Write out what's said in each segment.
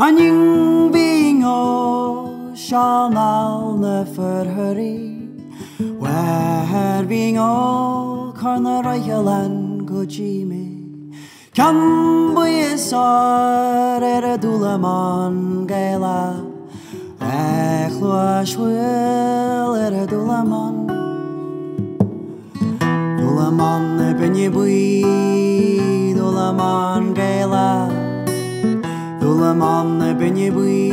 Hanning being o shalnal na furhurry, where being o corner Raihalan go Jimmy. Can mbuíochas Dúlamán Gealaí, Chluashfuil Dúlamán. Dúlamán na binne buí, Dúlamán Gealaí. Dúlamán na binne buí,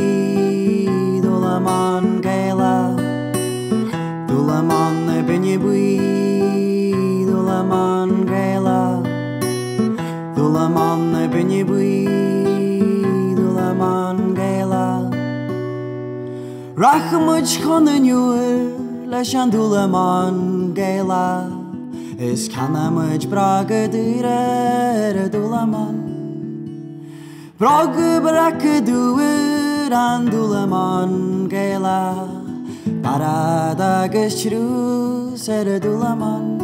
Dúlamán Gealaí. Dúlamán na binne buí, Dúlamán Gealaí. Dúlamán na binne buí, Dúlamán Gealaí. Rachmuid chun an uair leis an Dúlamán Gealaí, is canamid braga dúra Dúlamán. Braga braca dúair an Dúlamán Gealaí, barad agus trús Dúlamán.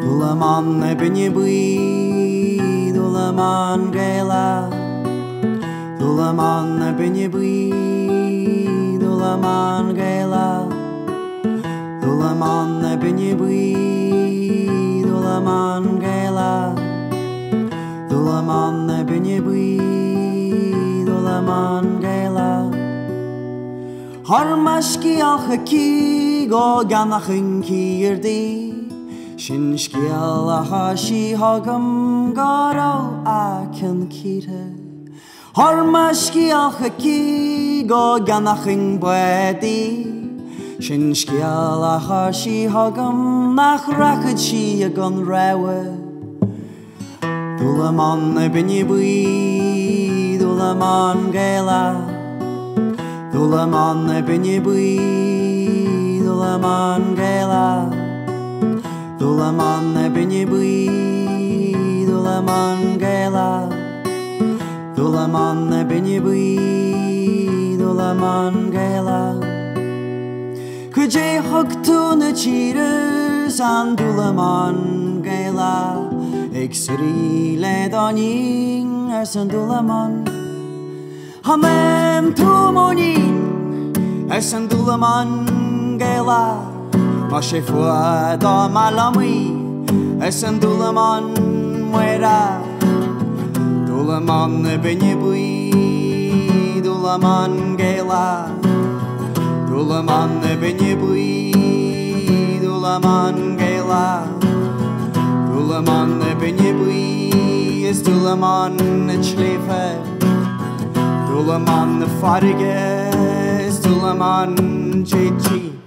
Dúlamán na binne buí, Dúlamán Gealaí. Dúlamán na binne buí, Dúlamán Gealaí. Dúlamán na binne buí, Dúlamán Gealaí. Dúlamán na binne buí, Dúlamán Gealaí. Harmascialcha cí go ganachin cíirdaí, sin scialacha sí hagam garó achan círe. Harmascialcha cí go ganachin buadaí, sin scialacha sí hagam nach rachad sí a gan rawe. Dúlamán na binne buí, Dúlamán Gealaí. Dúlamán na binne buí, Dúlamán Gealaí. Dúlamán na binne buí, Dúlamán Gealaí. Dúlamán na binne buí, Dúlamán Gealaí. Could je hugtú na tíres an Dúlamán Gealaí, ag surí le danín san Dúlamán. Hamem tú mónín san Dúlamán Gealaí, má sé fuad á malamí san Dúlamán muera. Dúlamán na binne buí, Dúlamán Gealaí. Dúlamán na binne buí, Dúlamán Gealaí. Dúlamán na binne buí, is Dúlamán na tléfa. Dúlamán na farige, is Dúlamán JG.